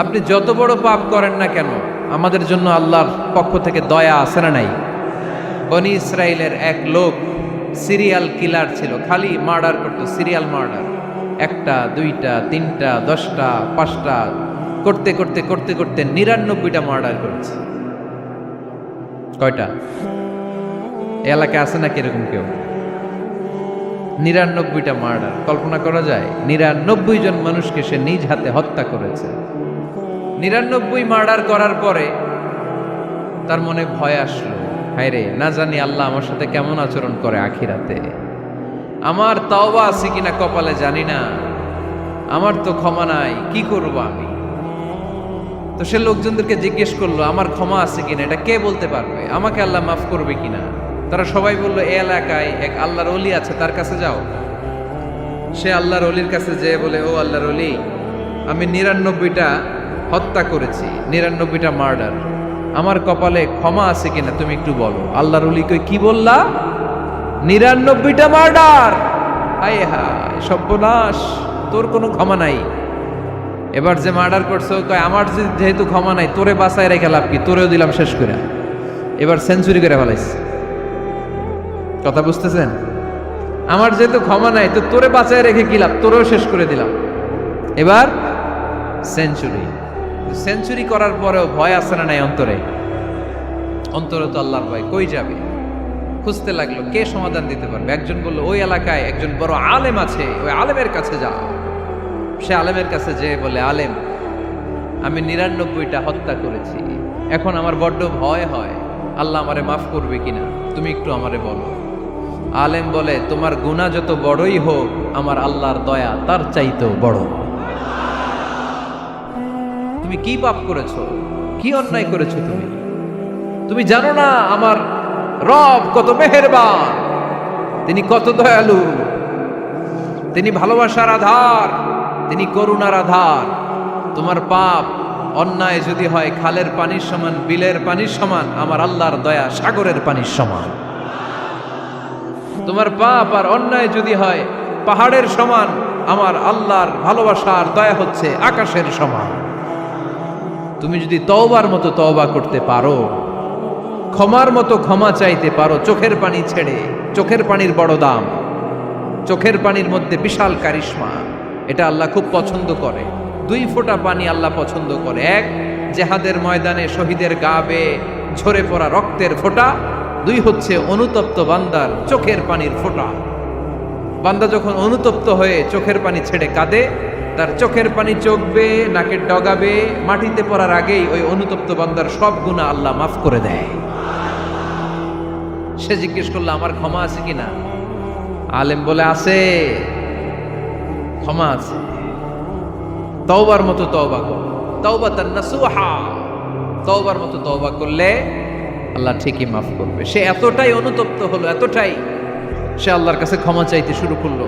আপনি যত বড় পাপ করেন না কেন, আমাদের জন্য আল্লাহর পক্ষ থেকে দয়া আছে না নাই? বনি ইসরায়েলের এক লোক সিরিয়াল কিলার ছিল, খালি মার্ডার করতো, সিরিয়াল মার্ডার। একটা, দুইটা, তিনটা, 10টা, 5টা করতে করতে করতে করতে 99টা মার্ডার করেছে। কয়টা? এলাকায় আছে নাকি এরকম কেউ? 99টা মার্ডার। কল্পনা করা যায়? 99 জন মানুষকে সে নিজ হাতে হত্যা করেছে। 99 মার্ডার করার পরে তার মনে ভয় আসলো, হায় রে, না জানি আল্লাহ আমার সাথে কেমন আচরণ করে আখিরাতে। আমার তাওবা আছে কিনা কপালে জানি না, আমার তো ক্ষমা নাই, কি করব আমি? তো সে লোকজনদেরকে জিজ্ঞেস করলো, আমার ক্ষমা আছে কিনা, এটা কে বলতে পারবে? আমাকে আল্লাহ মাফ করবে কিনা? তারা সবাই বলল, এই এলাকায় এক আল্লাহর ওলি আছে, তার কাছে যাও। সে আল্লাহর ওলির কাছে যেয়ে বলে, ও আল্লাহর ওলি, আমি 99টা হত্যা করেছি, 99টা মার্ডার, আমার কপালে ক্ষমা আছে কিনা তুমি একটু বলো। আল্লাহর ওলি কই, কি বললা? 99টা মার্ডার? হায় হায়, সর্বনাশ, তোর কোনো ক্ষমা নাই। এবার যে মার্ডার করছো কয়, আমার যেহেতু ক্ষমা নাই, তোরে বাঁচায় রেখে লাভ কি, তোরেও দিলাম শেষ করে। এবার সেঞ্চুরি করে ফেলাইছে। কথা বুঝতেছেন? আমার যেহেতু ক্ষমা নাই, তো তোরে বাঁচায় রেখে কি লাভ, তোরেও শেষ করে দিলাম। এবার সেঞ্চুরি। সেঞ্চুরি করার পরেও ভয় আছে না নাই অন্তরে? অন্তরে তো আল্লাহর ভয়, কই যাবে? খুঁজতে লাগলো কে সমাধান দিতে পারবে। একজন বলল, ওই এলাকায় একজন বড় আলেম আছে, ওই আলেমের কাছে যাও। সে আলেমের কাছে যেয়ে বলে, আলেম, আমি 99টা হত্যা করেছি, এখন আমার বড্ড ভয় হয়, আল্লাহ আমারে মাফ করবে কিনা, তুমি একটু আমারে বলো। আলেম বলে, তোমার গুনাহ যত বড়ই হোক, আমার আল্লাহর দয়া তার চাইতেও বড়। তুমি কি পাপ করেছো, কি অন্যায় করেছো? তুমি জানো না আমার রব কত মেহেরবান, তিনি কত দয়ালু, তিনি ভালোবাসার আধার, তিনি করুণার আধার। তোমার পাপ অন্যায় যদি হয় খালের পানির সমান, বিলের পানির সমান, আমার আল্লাহর দয়া সাগরের পানির সমান। তোমার পাপ আর অন্যায় যদি হয় পাহাড়ের সমান, আমার আল্লাহর ভালোবাসার দয়া হচ্ছে আকাশের সমান। তুমি যদি তওবার মতো তওবা করতে পারো, ক্ষমার মতো ক্ষমা চাইতে পারো, চোখের পানি ছেড়ে, চোখের পানির বড় দাম, চোখের পানির মধ্যে বিশাল কারিশমা, এটা আল্লাহ খুব পছন্দ করে। 2 ফোঁটা পানি আল্লাহ পছন্দ করে। এক, জেহাদের ময়দানে শহীদের গা বেয়ে ঝরে পড়া রক্তের ফোঁটা। 2 হচ্ছে অনুতপ্ত বান্দার চোখের পানির ফোঁটা। বান্দা যখন অনুতপ্ত হয়ে চোখের পানি ছেড়ে কাঁদে, তার চোখের পানি চোখ বেয়ে নাকের ডগা বেয়ে মাটিতে পড়ার আগেই ওই অনুতপ্ত বান্দার সব গুনাহ আল্লাহ মাফ করে দেয়। সে জিজ্ঞেস করলো, আমার ক্ষমা আছে কিনা? আলেম বলে, আছে, ক্ষমা আছে। তওবার মতো তওবা কর, তাওবাতান নাসুহা, তওবার মতো তওবা করলে আল্লাহ ঠিকই মাফ করবে। সে এতটাই অনুতপ্ত হলো, এতটাই, সে আল্লাহর কাছে ক্ষমা চাইতে শুরু করলো।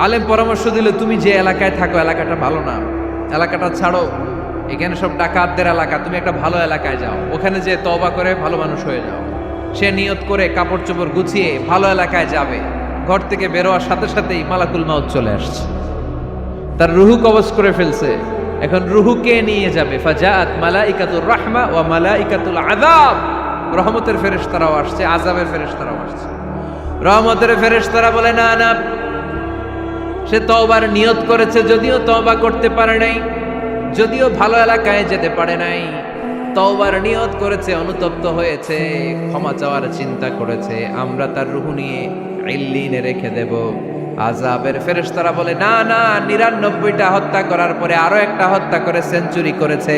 আলেম পরামর্শ দিল, তুমি যে এলাকায় থাকো এলাকাটা ভালো না, এলাকাটা ছাড়ো, এখানে সব ডাকাতদের এলাকা, তুমি একটা ভালো এলাকায় যাও, ওখানে যে তওবা করে ভালো মানুষ হয়ে যাও। সে নিয়ত করে কাপড় চোপড় গুছিয়ে ভালো এলাকায় যাবে। ঘর থেকে বেরোয়ার সাথে সাথেই মালাকুল মাউত চলে আসছে, তার রুহু কবজ করে ফেলছে। এখন রুহুকে নিয়ে যাবে। ফাজাআত মালাইকাতুর রাহমা ওয়া মালাইকাতুল আযাব, রহমতের ফেরেশতারাও আসছে, আযাবের ফেরেশতারাও আসছে। রহমতের ফেরেশতারা বলে, না না, সে তওবার নিয়ত করেছে, যদিও তওবা করতে পারে নাই, যদিও ভালো এলাকায় যেতে পারে নাই, তওবার নিয়ত করেছে, অনুতপ্ত হয়েছে, ক্ষমা চাওয়ার চিন্তা করেছে, আমরা তার রুহু নিয়ে ইল্লিনে রেখে দেব। আযাবের ফেরেশতারা বলে, না না, 99টা হত্যা করার পরে আরো একটা হত্যা করে সেঞ্চুরি করেছে,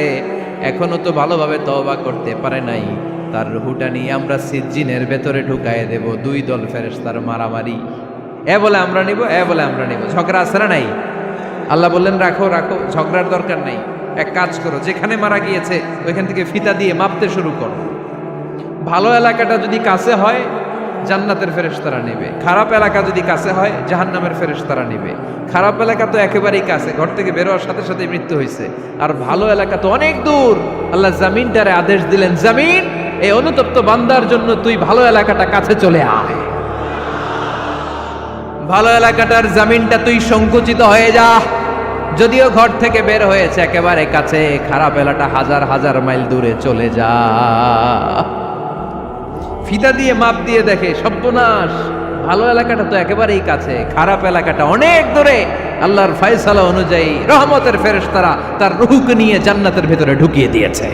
এখনো তো ভালোভাবে তওবা করতে পারে নাই, তার রুহুটা নিয়ে আমরা সিজ্জিনের ভেতরে ঢুকায়ে দেব। 2 দল ফেরেশতার মারামারি, এ বলে আমরা নিব, এ বলে আমরা নিব। ঝগড়া আছে না নাই? আল্লাহ বললেন, রাখো রাখো, ঝগড়ার দরকার নেই। এক কাজ করো, যেখানে মারা গিয়েছে ওইখান থেকে ফিতা দিয়ে মাপতে শুরু করো। ভালো এলাকাটা যদি কাছে হয় জান্নাতের ফেরেশতারা নেবে, খারাপ এলাকা যদি কাছে হয় জাহান্নামের ফেরেশতারা নেবে। খারাপ এলাকা তো একেবারেই কাছে, ঘর থেকে বেরোয়ার সাথে সাথে মৃত্যু হয়েছে, আর ভালো এলাকা তো অনেক দূর। আল্লাহ জামিনটারে আদেশ দিলেন, জামিন, এই অনুতপ্ত বান্দার জন্য তুই ভালো এলাকাটা কাছে চলে আয়। ভালো এলাকাটার জামিনটা তুই সংকুচিত হয়ে যা, যদিও ঘর থেকে বের হয়েছে একেবারে কাছে, খারাপ এলাকা হাজার হাজার মাইল দূরে চলে যা। ফিতা দিয়ে মাপ দিয়ে দেখে সর্বনাশ, ভালো এলাকাটা তো একেবারেই কাছে, খারাপ এলাকাটা অনেক দূরে। আল্লাহর ফয়সালা অনুযায়ী রহমতের ফেরেশতারা তার রূহকে নিয়ে জান্নাতের ভেতরে ঢুকিয়ে দিয়েছে।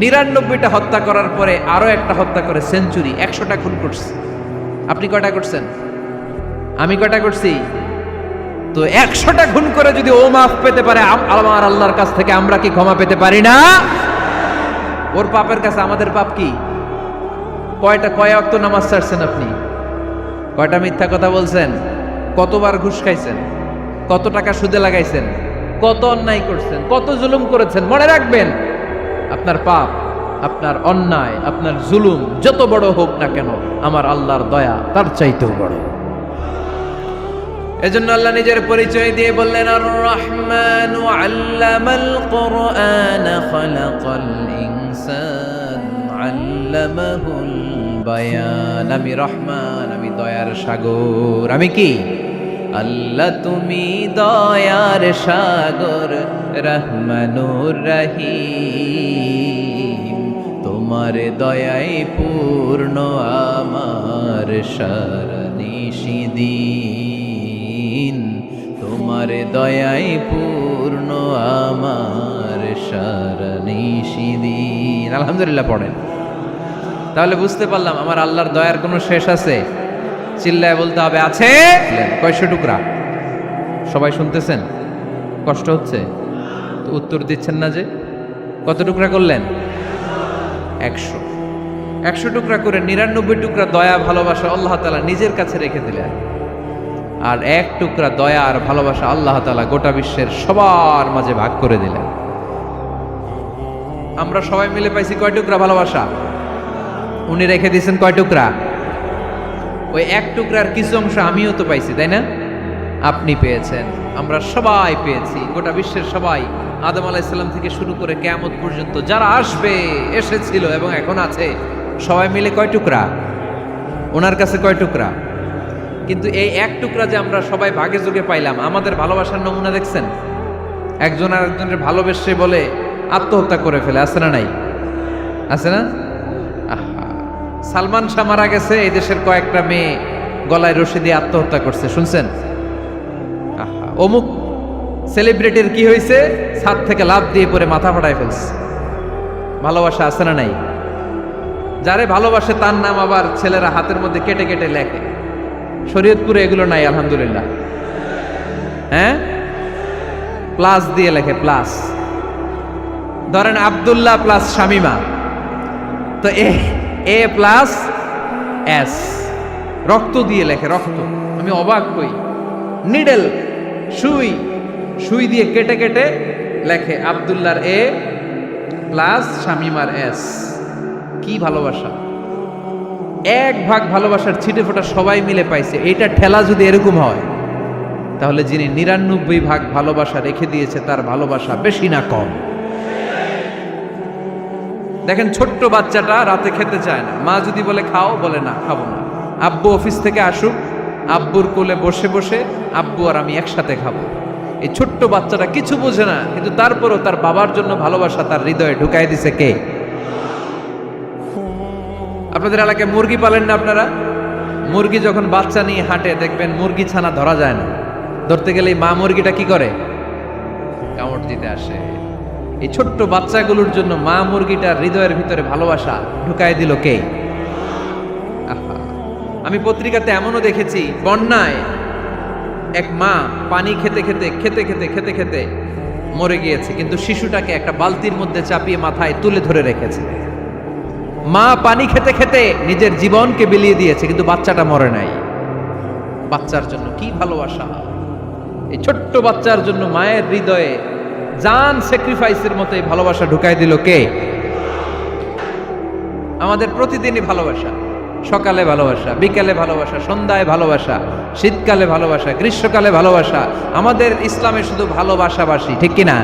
99টা হত্যা করার পরে আরো একটা হত্যা করে সেঞ্চুরি, 100টা খুন করছে। আপনি কয়টা করছেন? আমি কয়টা করছি? তো 100টা খুন করে যদি ও মাফ পেতে পারে আমার আল্লাহর কাছ থেকে, আমরা কি ক্ষমা পেতে পারি না? ওর পাপের কাছে আমাদের পাপ কি? কয় ওয়াক্ত নামাজ ছাড়ছেন আপনি? কয়টা মিথ্যা কথা বলছেন? কতবার ঘুষ খাইছেন? কত টাকা সুদে লাগাইছেন? কত অন্যায় করছেন? কত জুলুম করেছেন? মনে রাখবেন, আপনার পাপ, আপনার অন্যায়, আপনার জুলুম যত বড় হোক না কেন, আমার আল্লাহর দয়া তার চাইতেও বড়। এজন্য আল্লাহ নিজের পরিচয় দিয়ে বললেন, আর রহমানু আল্লামাল কুরআন খালাকাল ইনসান আল্লামাহুল বায়ান। আমি রহমান, আমি দয়ার সাগর। আমি কি? আল্লাহ তুমি দয়ার সাগর, রহমানুর রহিম। তোমার দয়াই পূর্ণ আমার সারানিশিদিন, তোমার দয়াই পূর্ণ আমার সারানিশিদিন। আলহামদুলিল্লাহ পড়েন। তাহলে বুঝতে পারলাম আমার আল্লাহর দয়ার কোনো শেষ আছে? চিল্লায় বলতে হবে আছে। কয়শো টুকরা? সবাই শুনতেছেন? কষ্ট হচ্ছে তো উত্তর দিচ্ছেন না যে। কত টুকরা করলেন? 100 টুকরা করে 99 টুকরা দয়া ভালোবাসা আল্লাহ তাআলা নিজের কাছে রেখে দিলেন, আর 1 টুকরা দয়া আর ভালোবাসা আল্লাহ তাআলা গোটা বিশ্বের সবার মাঝে ভাগ করে দিলেন। আমরা সবাই মিলে পাইছি কয় টুকরা ভালোবাসা? উনি রেখে দিয়েছেন কয় টুকরা? ওই 1 টুকরার কিছু অংশ আমিও তো পাইছি, তাই না? আপনি পেয়েছেন, আমরা সবাই পেয়েছি, গোটা বিশ্বের সবাই, আদম আলাইহিস সালাম থেকে শুরু করে কিয়ামত পর্যন্ত যারা আসবে, এসেছিল এবং এখন আছে, সবাই মিলে কয় টুকরা? ওনার কাছে কয় টুকরা? কিন্তু এই 1 টুকরা যে আমরা সবাই ভাগে যোগে পাইলাম, আমাদের ভালোবাসার নমুনা দেখছেন? একজন আর একজনের ভালোবেসে বলে আত্মহত্যা করে ফেলে, আছে না নাই? আছে না? সালমান শাহ মারা গেছে, এই দেশের কয়েকটা মেয়ে গলায় রশি দিয়ে আত্মহত্যা করছে, শুনছেন? অমুক সেলিব্রিটির কি হয়েছে, ছাদ থেকে লাফ দিয়ে পরে মাথা ফাটায় ফেলছে। ভালোবাসা আছে না নাই? যারে ভালোবাসে তার নাম আবার ছেলেরা হাতের মধ্যে কেটে কেটে লেখে। শরীয়তপুরে এগুলো নাই আলহামদুলিল্লাহ। হ্যাঁ, প্লাস দিয়ে লেখে, প্লাস। ধরেন আব্দুল্লাহ প্লাস শামিমা, তো এ প্লাস এস, রক্ত দিয়ে লেখে, রক্ত। আমি অবাক হই, নিডেল, সুই দিয়ে কেটে কেটে লেখে আব্দুল্লাহর এ প্লাস শামিমার এস। কি ভালোবাসা! 1 ভাগ ভালোবাসার ছিটে ফোটা সবাই মিলে পাইছে। এইটা ঠেলা যদি এরকম হয়, তাহলে যিনি 99 ভাগ ভালোবাসা রেখে দিয়েছে তার ভালোবাসা বেশি না কম? দেখেন, ছোট্ট বাচ্চাটা রাতে খেতে চায় না, মা যদি বলে খাও, বলে না, খাবো না। আব্বু অফিস থেকে আসুক, আব্বুর কোলে বসে বসে আব্বু আর আমি একসাথে খাবো। এই ছোট্ট বাচ্চাটা কিছু বোঝে না, কিন্তু তারপরও তার বাবার জন্য ভালোবাসা তার হৃদয়ে ঢুকাই দিছে কে? আপনাদের এলাকায় মুরগি পালেন না আপনারা? মুরগি যখন বাচ্চা নিয়ে হাঁটে, দেখবেন মুরগি ছানা ধরা যায় না, ধরতে গেলে মা মুরগিটা কি করে? কামড় দিতে আসে। এই ছোট্ট বাচ্চাগুলোর জন্য মা মুরগিটার হৃদয়ের ভিতরে ভালোবাসা ঢুকাই দিল কে? আমি পত্রিকাতে এমনও দেখেছি, বন্যায় এক মা পানি খেতে খেতে মরে গিয়েছে, কিন্তু শিশুটাকে একটা বালতির মধ্যে চাপিয়ে মাথায় তুলে ধরে রেখেছে। মা পানি খেতে খেতে নিজের জীবনকে বিলিয়ে দিয়েছে, কিন্তু বাচ্চাটা মরে নাই। বাচ্চার জন্য কি ভালোবাসা! এই ছোট্ট বাচ্চার জন্য মায়ের হৃদয়ে জান স্যাক্রিফাইসের মতো এই ভালোবাসা ঢুকাই দিল কে? আমাদের প্রতিদিনই ভালোবাসা, সকালে ভালোবাসা, বিকালে ভালোবাসা, সন্ধ্যায় ভালোবাসা, শীতকালে ভালোবাসা, গ্রীষ্মকালে ভালোবাসা। আমাদের ইসলামে শুধু ভালোবাসাবাসী, ঠিক কিনা?